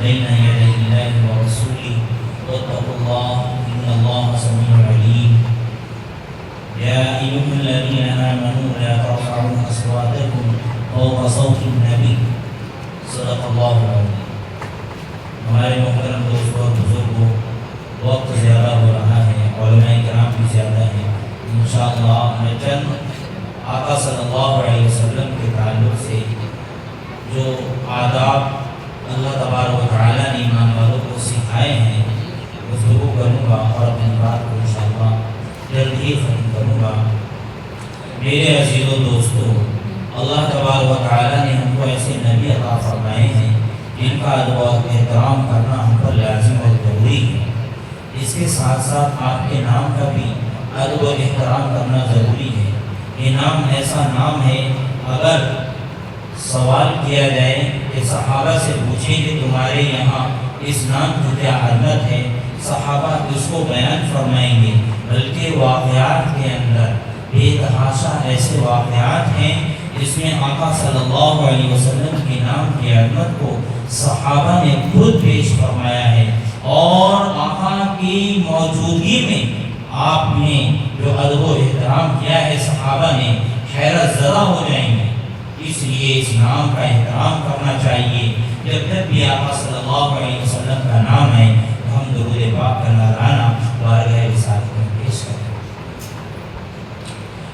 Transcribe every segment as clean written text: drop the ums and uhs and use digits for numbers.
بين يدي الله ورسوله واتقوا الله إن الله سميع عليم. يا أيها الذين آمنوا لا ترفعوا أصواتكم فوق صوت النبي صدق الله العظيم. ہمارے محترم دوستوں اور بزرگوں، وقت زیادہ ہو رہا ہے، علماء کرام بھی زیادہ ہیں. انشاءاللہ میں چند آقا صلی اللہ علیہ وسلم کے تعلق سے جو آداب اللہ تبارک و تعالیٰ نے ایمان والوں کو سکھائے ہیں گفتگو کروں گا اور اپنی بات کو انشاءاللہ جلد ہی ختم کروں گا. میرے عزیز و دوستو، اللہ تبارک و تعالیٰ نے ہم کو ایسے نبی عطا فرمائے ہیں جن کا ادب و احترام کرنا ہم پر لازم اور ضروری ہے. اس کے ساتھ ساتھ آپ کے نام کا بھی ادب و احترام کرنا ضروری ہے. یہ نام ایسا نام ہے، اگر سوال کیا جائے کہ صحابہ سے پوچھیں کہ تمہارے یہاں اس نام کی کیا حرمت ہے، صحابہ اس کو بیان فرمائیں گے. بلکہ واقعات کے اندر بے تحاشا ایسے واقعات ہیں جس میں آقا صلی اللہ علیہ وسلم کے نام کی حرمت کو صحابہ نے خود پیش فرمایا ہے، اور آقا کی موجودگی میں آپ نے جو ادب و احترام کیا ہے صحابہ نے حیرت زدہ ہو جائیں گے. اس لیے اس نام کا احترام کرنا چاہیے. جب تک بھی آقا صلی اللہ علیہ وسلم کا نام ہے تو ہم درود پاک کا نذرانہ بارگاہ رسالت میں پیش کریں.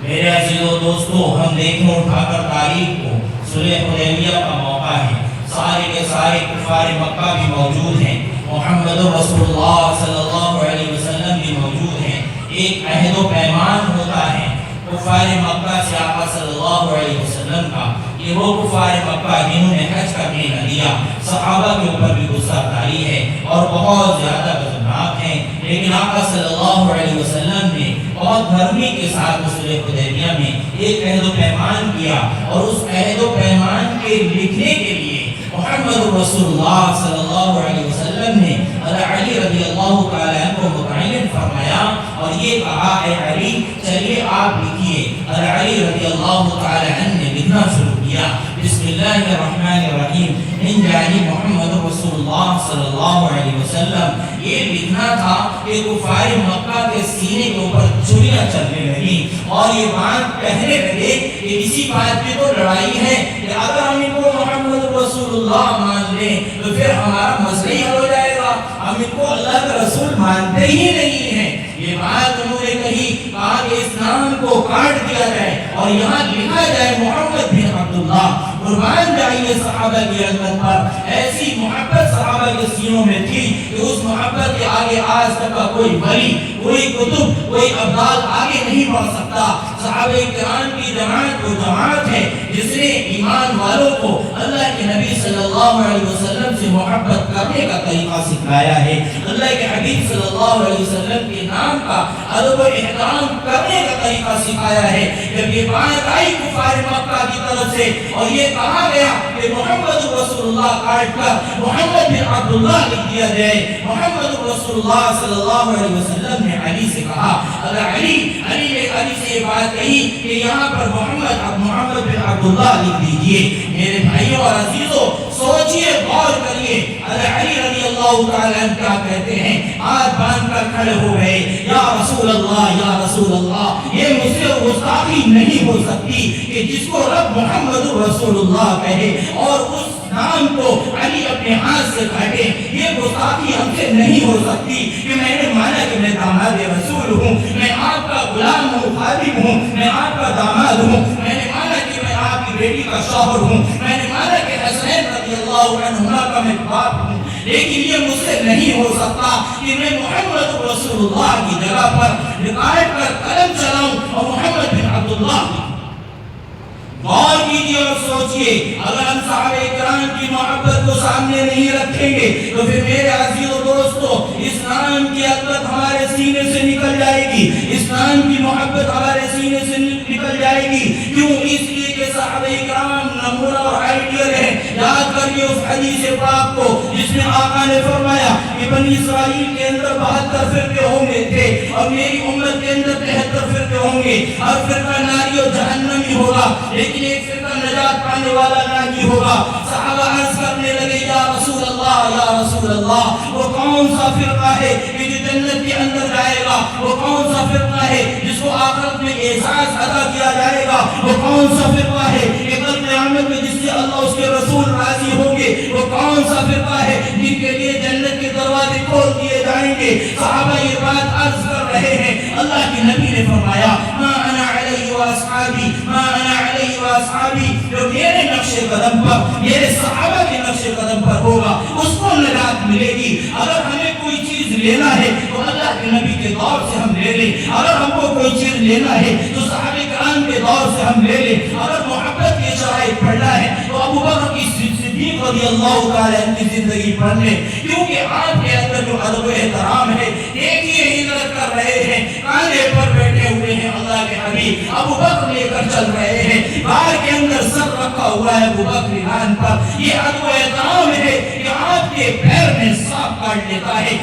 میرے عزیزو دوستو، ہم دیکھیں اٹھا کر تاریخ کو، صلح حدیبیہ کا موقع ہے. سارے کے سارے کفار مکہ بھی موجود ہیں، محمد رسول اللہ صلی اللہ علیہ وسلم بھی موجود ہیں. ایک عہد و پیمان ہوتا ہے کفار مکہ سے آقا صلی اللہ علیہ وسلم کا. یہ وہ کفار مکہ جنہوں نے حج کا دین لیا، صحابہ کے اوپر بھی غصہ تاری ہے اور بہت زیادہ غضبناک ہیں. لیکن آقا صلی اللہ علیہ وسلم نے بہت نرمی کے ساتھ صلح حدیبیہ میں ایک عہد و پیمان کیا، اور اس عہد و پیمان کے لکھنے کے لیے محمد رسول اللہ صلی اللہ علیہ وسلم نے علی رضی اللہ تعالیٰ عنہ کو متعین فرمایا اور یہ کہا، اے علی چلیے آپ لکھیے. علی رضی اللہ تعالیٰ عنہ نے لکھنا شروع کیا. بسم اللہ الرحمن الرحیم، من جانب محمد رسول اللہ صلی اللہ علیہ وسلم. یہ لکھنا تھا کہ کفار مکہ کے سینے کے اوپر چھریاں چلنے لگی اور یہ بات کہنے لگے کہ اسی بات پہ تو لڑائی ہے کہ اگر ہم ان کو محمد رسول اللہ مان لیں تو پھر ہمارا مسئلہ ہی حل ہو جائے گا، ہم ان کو اللہ کا رسول مانتے ہی نہیں ہیں. یہ بات انہوں نے کہی، کہا کہ اس نام کو کاٹ دیا جائے اور یہاں لکھا جائے محمد بن عبداللہ. قربان جائیے صحابہ کی عظمت پر. ایسی محبت صحابہ کے سینوں میں تھی کہ اس محبت کے آگے آج تک کا کوئی ولی، کوئی کتب، کوئی ابدال آگے نہیں بڑھ سکتا. صحابہ کرام کی جماعت وہ جماعت ہے جس نے ایمان والوں کو اللہ کے نبی صلی اللہ علیہ وسلم سے محبت کرنے کا طریقہ سکھایا ہے. اللہ کے حبیب صلی اللہ علیہ وسلم کے نام کا ادب و احترام کرنے کا طریقہ سکھایا ہے. جب یہ بات آئی کفار مکہ کی طرف سے اور یہ کہا گیا کہ محمد رسول اللہ کاٹ کر محمد بن عبداللہ لکھ دیا جائے، محمد رسول اللہ صلی اللہ علیہ وسلم نے علی سے کہا، اگر علی نے سے یہ بات کہی کہ یہاں پر محمد بن عبداللہ لکھ دیجئے. میرے بھائیوں اور عزیزوں، سوچئے، غور کریے. علی رضی اللہ تعالیٰ عنہ کیا کہتے ہیں؟ ہاتھ باندھ کر کھڑے ہو گئے، یا رسول اللہ، یا رسول اللہ، یہ مجھ سے گستاخی نہیں ہو سکتی کہ جس کو رب محمد رسول اللہ کہے اور اس نام کو علی اپنے ہاتھ سے کاٹے. یہ گستاخی ہم سے نہیں ہو سکتی کہ میں نے مانا کہ میں داماد رسول ہوں، میں آپ کا غلام ہوں، خادم ہوں، میں آپ کا داماد ہوں. میں نے مانا کہ میں آپ کی بیٹی کا شوہر ہوں، میں نے مانا کہ حسین رضی اللہ عنہما کا میں باپ ہوں. لیکن یہ مجھ سے نہیں ہو سکتا کہ میں محمد رسول اللہ کی جگہ پر رکاٹ کر قلم چلاؤں اور محمد بن عبداللہ. غور کیجئے اور سوچئے، اگر ہم صحابہ کرام کی محبت کو سامنے نہیں رکھیں گے تو پھر میرے عزیز و دوستو اس نام کی عظمت ہمارے سینے سے نکل جائے گی، اس نام کی محبت ہمارے سینے سے نکل جائے گی. کیوں؟ اس لیے کہ صحابہ کرام نمونہ اور آئیڈیل ہیں. یاد کریے اس حدیث پاک کو جس میں آقا نے فرمایا کہ کہ بنی اسرائیل کے اندر 72 فرقے ہونے تھے اور میری امت کے اندر 73 فرقے ہوں گے. ہر فرقہ ناری اور جہنمی ہوگا لیکن ایک فرقہ نجات پانے والا ناجی ہوگا. صحابہ عرض کرنے لگے یا رسول اللہ وہ کون سا فرقہ ہے کہ جو جنت کے اندر جائے گا؟ وہ کون سا فرقہ ہے جس کو آخرت میں اعزاز عطا کیا جائے گا؟ وہ کون سا فرقہ ہے کہ کل قیامت میں جس سے اللہ اس کے رسول راضی ہوں گے؟ وہ کون سا فرقہ ہے جن کے لیے جنت کے دروازے کھول دیے جائیں گے؟ صحابہ یہ بات عرض کر رہے ہیں. اللہ کے نبی نے فرمایا ما انا علیہ واصحابی جو میرے نقش قدم پر میرے صحابہ کے نقش قدم پر ہوگا اس کو نجات ملے گی. اگر ہمیں کوئی چیز لینا ہے تو اللہ کے نبی کے دور سے ہم لے لیں. اگر ہم کو کوئی چیز لینا ہے تو صحابہ کرام کے دور سے ہم لے لیں. اگر محبت کی شرائط پڑھنا ہے تو ابو بکر کی صدیق رضی اللہ تعالی عنہ کی زندگی پڑھ لیں کیونکہ آپ کے اندر جو ادب و احترام ہے ایک ہی ہجرت کر رہے ہیں کاندھے پر بیٹھے ہوئے ہیں اللہ کے حبیب ابو بکر لے کر چل رہے ہیں غار کے اندر سر رکھا ہوا ہے ابو بکر ران پر. یہ ادب و احترام ہے کہ آپ کے پیر میں سانپ کاٹ لیتا ہے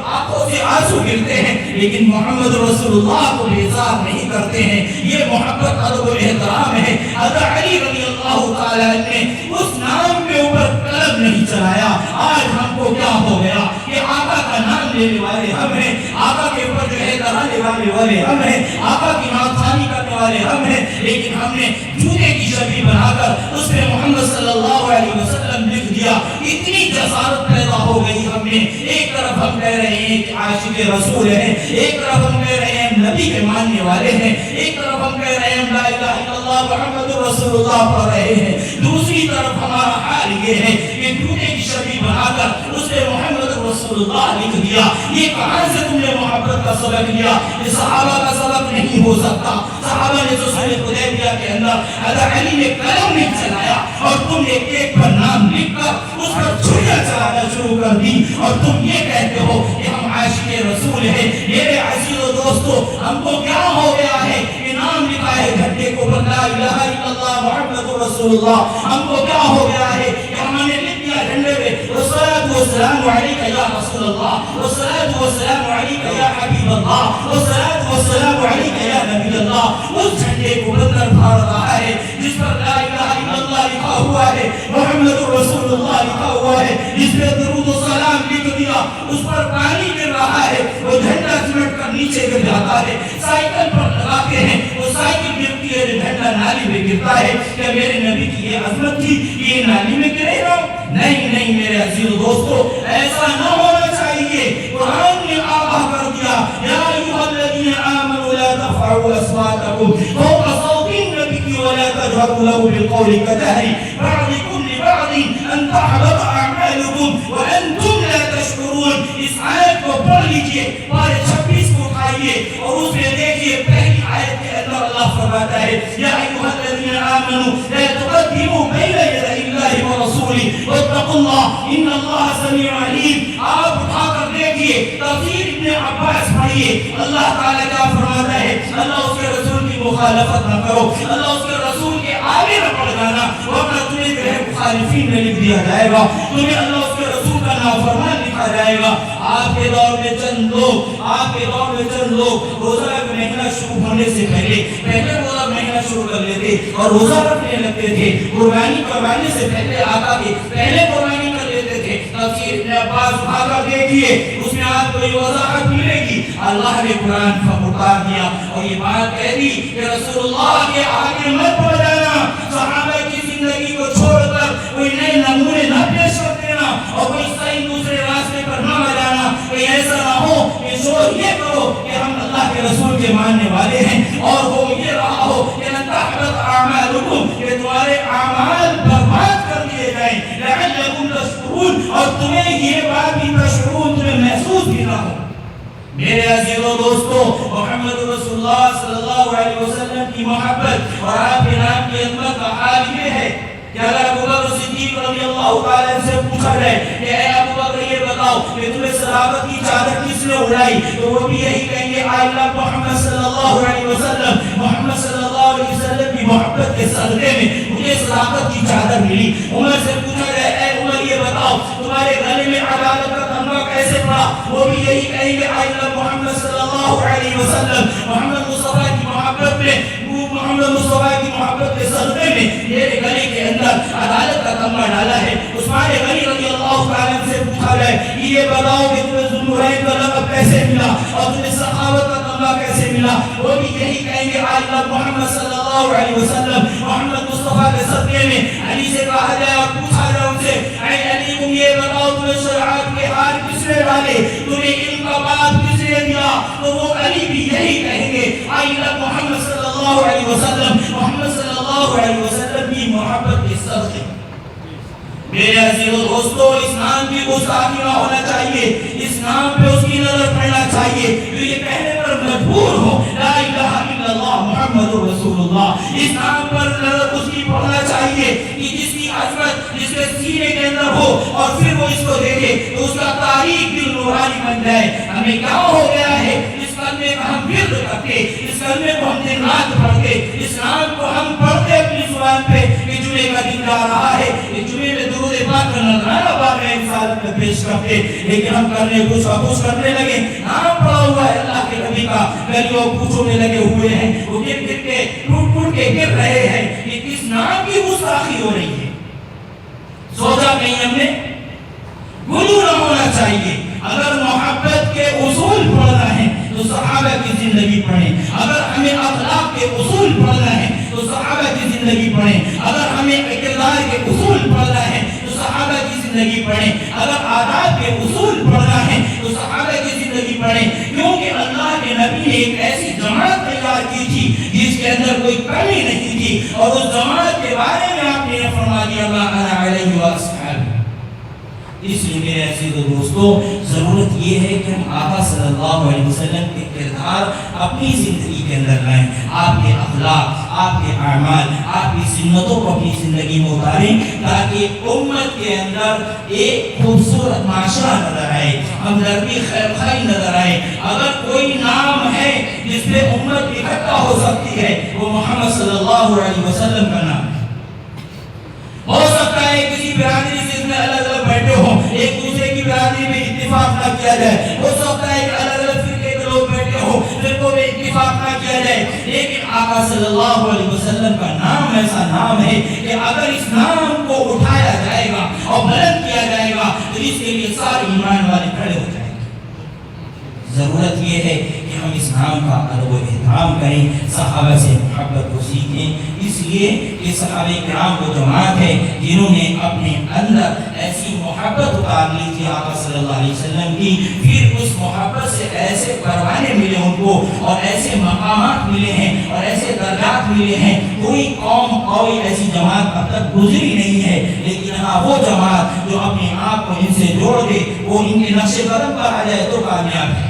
آنکھوں سے آنسو گرتے ہیں لیکن محمد رسول اللہ کو بیزار نہیں کرتے ہیں. یہ محبت ادب و احترام ہے. حضرت علی رضی اللہ تعالیٰ نے اس نام کے اوپر قلم نہیں چلایا. آج ہم کو کیا ہو گیا کہ آقا کا نام لینے والے ہم ہیں, آقا کے اوپر جو ہے کرانے والے ہم ہیں, آقا کی نامخوانی کرنے والے ہم ہیں, لیکن ہم نے جوتے کی شبیہ بنا کر اس میں محمد صلی اللہ علیہ وسلم لکھ دیا. اتنی جسارت پیدا ہو گئی ہم میں. ایک طرف ہم کہہ رہے ہیں کہ عاشق رسول ہیں, ایک طرف ہم کہہ رہے ہیں نبی کے ماننے والے ہیں, ایک طرف ہم کہہ رہے ہیں لا الہ الا اللہ محمد رسول اللہ پڑھ رہے ہیں, دوسری طرف ہمارا حال یہ ہے کہ جوتے کی شبیہ بنا کر اس میں محمد رسول اللہ لکھ دیا. یہ کہاں سے تم نے محبت کا سبق لیا؟ یہ صحابہ کا سبق نہیں ہو سکتا. صحابہ نے تو صلح حدیبیہ کے اندر حضرت علی نے قلم نہیں چلایا اور تم نے ایک پر نام لکھ کر اس پر چھریاں چلانا شروع کر دی اور تم یہ کہتے ہو کہ ہم عاشق رسول ہیں. میرے عزیز و دوستو, ہم کو کیا ہو گیا ہے کہ نام لکھا ہے جھنڈے کو پر لا الہ الا اللہ محمد رسول اللہ. ہم کو کیا ہو گیا ہے کہ ہم نے لکھ دیا جھنڈے پہ والصلاۃ والسلام علیک یا رسول اللہ, والصلاۃ والسلام علیک یا حبیب اللہ, والصلاۃ والسلام علیک یا نبی اللہ. اس جھنڈے کو بندر پھاڑ رہا ہے جس پر لا الہ الا اللہ لکھا ہوا ہے, محمد رسول اللہ لکھا ہوا ہے, جس پہ درود و سلام لکھ دیا, اس پر پانی گر رہا ہے, وہ جھنڈا سمٹ کر نیچے گر جاتا ہے. سائیکل پر لگاتے ہیں, وہ سائیکل گرتی ہے, جھنڈا نالی میں گرتا ہے. کیا میرے نبی کی یہ عظمت تھی کہ یہ نالی میں گرے گا؟ نہیں میرے عزیز دوستو, ایسا نہ ہونا چاہیے. قرآن نے آگاہ کر دیا یا ایھا الذین آمنوا لا ترفعوا اصواتکم فوق صوت النبی ولا تجهروا له بالقول كجهر بعضكم لبعض ان تحبط اعمالكم وانتم لا تشعرون. اس آیت کو پڑھ لیجئے, پارے 26 کو اٹھائیے اور اس میں دیکھیے پہلی آیت کے اندر اللہ فرماتا ہے یا ایھا الذین آمنوا لا تقدموا بین یدی اللہ ورسولہ واتقوا اللہ ان اللہ سمیع علیم. آپ اٹھا کر دیکھیے تفسیر ابن عباس پڑھیے, اللہ تعالیٰ کیا فرماتا ہے, اللہ اس کے رسول کی مخالفت نہ کرو, اللہ اس کے رسول کے آگے نہ پڑ جانا ورنہ تمہیں جو ہے مخالفین میں لکھ دیا جائے گا, تمہیں اللہ اس کے رسول کا نافرمان لکھا جائے گا. آپ کے دور میں چند لوگ روزہ کا مہینہ شروع ہونے سے پہلے روزہ مہینہ شروع کر لیتے اور روزہ رکھنے لگتے تھے. قربانی کروانے سے پہلے آقا کے پہلے قربانی کر لیتے تھے. تفسیر ابن عباس بھاگا دیکھیے, اس میں آپ کو یہ وضاحت ملے گی. اللہ نے قرآن پر اتار دیا اور یہ بات کہہ دی کہ رسول اللہ کے آگے مت بڑھ جانا, صحابہ کی زندگی کو چھوڑ کر کوئی نئے نمونے نہ پیش کر دینا اور کوئی صحیح دوسرے راستے پر نہ آ جانا. کوئی ایسا نہ ہو کہ شور یہ کرو کہ ہم اللہ کے رسول کے ماننے والے ہیں اور وہ یہ رہا ہو کہ نہ تحبط اعمالکم, کہ تمہارے اعمال برباد کر دیے جائیں, لعلکم تشکرون, اور تمہیں یہ بات بھی تشکرون تمہیں محسوس بھی نہ ہو. میرے عزیزو دوستو, محمد رسول اللہ صلی اللہ علیہ وسلم کی محبت اور آپ کے نام کی عظمت کا حال یہ ہے کہ اگر ابو بکر صدیق رضی اللہ تعالیٰ سے پوچھا جائے کہ اے ابو بکر یہ بتاؤ کہ تمہیں صحابت کی چادر کس نے اڑائی, تو وہ بھی یہی کہیں گے آئی لو محمد صلی اللہ علیہ وسلم, محمد صلی اللہ علیہ وسلم کی محبت کے صدقے میں مجھے صحابت کی چادر ملی. عمر سے پوچھا جائے اے عمر یہ بتاؤ تمہارے گلے میں عدالت کا تمغہ کیسے پڑا؟ وہ بھی یہی کہیں گے I love محمد صلی اللہ علیہ وسلم. محمد مصطفیٰ کی محبت میں، محمد مصطفیٰ کی محبت کے صدقے میں میرے گلے کے اندر عدالت کا تمغہ ڈالا ہے. عثمان غنی رضی اللہ تعالیٰ عنہ سے پوچھا گیا یہ بتاؤ کہ تمہیں ذوالنورین کا لقب کیسے ملا اور تمہیں سخاوت کا تمغہ کیسے ملا؟ وہ بھی یہی کہیں گے I love محمد صلی اللہ علیہ وسلم. محمد مصطفیٰ کے صدقے میں علی سے کہا جائے اور پوچھا جائے ان سے اے علی تم یہ بتاؤ تمہیں شریعت کے ہار کس نے ڈالے، تمہیں علم کا بات کس نے دیا؟ تو وہ علی بھی یہی کہیں گے I love محمد صلی اللہ علیہ وسلم. محمد صلی اللہ علیہ وسلم کی محبت کے صدقے میرے عزیز و دوستو اسلام کی گستاخی نہ ہونا چاہیے، اسلام پہ اس کی نظر پڑنا چاہیے جو یہ کہنے پر مجبور ہو لا الہ الا اللہ محمد رسول اللہ. اسلام پر نظر اس کی پڑنا چاہیے کہ جس کی عظمت جس کے سینے کے اندر ہو اور پھر وہ اس کو دیکھے تو اس کا تاریخ دل نورانی بن جائے. ہمیں کیا ہو گیا ہے؟ اس کلمے کا ہم ورد کرتے، اس کلمے کو ہم دن رات پڑھتے، اسلام کو ہم پڑھتے اپنی زبان پہ کہ جمعے کا دن جا رہا ہے، کہ جمعے میں درود پاک کا نذرانہ پاک ہے انسان میں پیش کرتے، لیکن ہم کرنے کچھ کرنے لگے. نام پڑا ہوا ہے اللہ کے نبی کا، گلیوں کوچوں میں لگے ہوئے ہیں، وہ گر گر کے ٹوٹ کے گر رہے ہیں. یہ کس نام کی گستاخی ہو رہی ہے؟ سوچا کہیں ہم نے؟ غلو نہ ہونا چاہیے. اگر محبت کے اصول پڑھنا ہے تو صحابہ کی زندگی پڑھیں. اگر ہمیں اخلاق کے اصول پڑھنا ہے تو صحابہ کی زندگی پڑھیں. اگر ہمیں کردار کے اصول پڑھنا ہے تو صحابہ کی زندگی پڑھیں. اگر آداب کے اصول پڑھنا ہے تو صحابہ کی زندگی پڑھیں. کیونکہ اللہ کے نبی نے ایک ایسی جماعت تیار کی تھی جس کے اندر کوئی کمی نہیں تھی، اور اس جماعت کے بارے میں آپ نے فرما دیا ما انا علیہ واصحابی. اس لیے میرے عزیز و دوستو ضرورت یہ ہے کہ ہم آقا صلی اللہ علیہ وسلم کے کردار اپنی زندگی کے اندر لائیں. آپ کے اخلاق، آپ کے اعمال، آپ کی سنتوں کو اپنی زندگی میں اتاریں تاکہ امت کے اندر ایک خوبصورت معاشرہ نظر آئے، ہمدردی خیر خائی نظر آئے. اگر کوئی نام ہے جس پہ امت اکٹھا ہو سکتی ہے وہ محمد صلی اللہ علیہ وسلم کا نام ہے. ہو سکتا ہے کسی برادری سے اس میں الگ الگ بیٹھے ہوں، ایک دوسرے کی برادری میں اتفاق نہ کیا جائے. ہو سکتا ہے کہ الگ الگ فرقے کے لوگ بیٹھے ہوں، فرقوں میں اتفاق نہ کیا جائے. لیکن آقا صلی اللہ علیہ وسلم کا نام ایسا نام ہے کہ اگر اس نام کو اٹھایا جائے گا اور بلند کیا جائے گا تو اس کے لیے سارے ایمان والے کھڑے ہو جائیں گے. ضرورت یہ ہے کہ ہم اس نام کا ادب و احترام کریں، صحابہ سے محبت کو سیکھیں. اس لیے کہ صحابہ کرام وہ جماعت ہے جنہوں نے اپنے اندر ایسی محبت اتار لی تھی آقا صلی اللہ علیہ وسلم کی. پھر اس محبت سے ایسے پروانے ملے ان کو اور ایسے مقامات ملے ہیں اور ایسے درجات ملے ہیں. کوئی قوم کوئی ایسی جماعت اب تک گزری نہیں ہے، لیکن ہاں وہ جماعت جو اپنے آپ کو ان سے جوڑ دے، وہ ان کے نقش قدم پر آ جائے تو کامیاب ہے.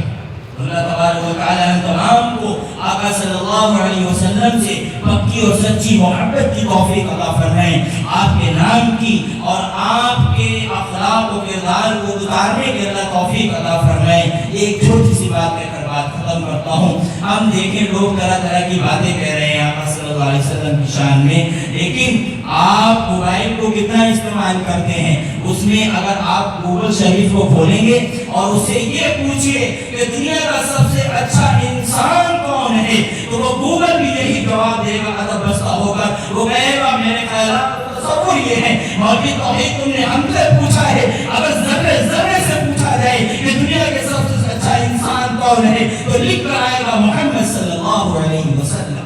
اللہ تبارک و تعالی ہم تمام کو آقا صلی اللہ علیہ وسلم سے پکی اور سچی محبت کی توفیق عطا فرمائیں. آپ کے نام کی اور آپ کے اخلاق و کردار کو اتارنے کے اللہ توفیق عطا فرمائیں. ایک چھوٹی سی بات کہہ کر بات ختم کرتا ہوں. ہم دیکھیں لوگ طرح طرح کی باتیں کہہ رہے ہیں آقا صلی اللہ علیہ وسلم کی شان میں، لیکن آپ موبائل کو کتنا استعمال کرتے ہیں؟ اس میں اگر آپ گوگل شریف کو کھولیں گے اور اس سے یہ پوچھئے کہ دنیا کا سب سے اچھا انسان کون ہے تو وہ گوگل بھی یہی جواب دے گا ادب بستہ ہو کر. وہ کہے گا میرے خیالات تصور یہ ہے مولوی توحید تم نے ہم سے پوچھا ہے، اگر ذرے ذرے سے پوچھا جائے کہ دنیا کے سب سے اچھا انسان کون ہے تو لکھ کر آئے گا محمد صلی اللہ علیہ وسلم.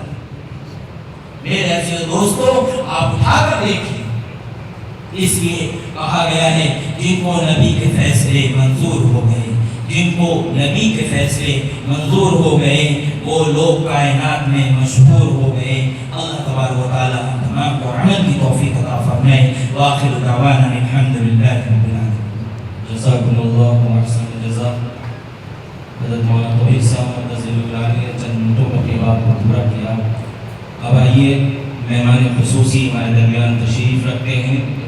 میرے عزیز دوستو آپ اٹھا کر دیکھیں. اس لیے کہا گیا ہے جن کو نبی کے فیصلے منظور ہو گئے، جن کو نبی کے فیصلے منظور ہو گئے وہ لوگ کائنات میں مشہور ہو گئے. اللہ تبارک و تعالی ہم تمام کو عمل کی توفیق عطا فرمائے. وآخر دعوانا الحمدللہ رب العالمین. جزاکم اللہ و احسن الجزاء. حضرت مولانا توحید صاحب منتظر اللہ نے چند منٹوں میں اپنی بات کو پورا کیا. اب آئیے مہمان خصوصی ہمارے درمیان تشریف رکھتے ہیں.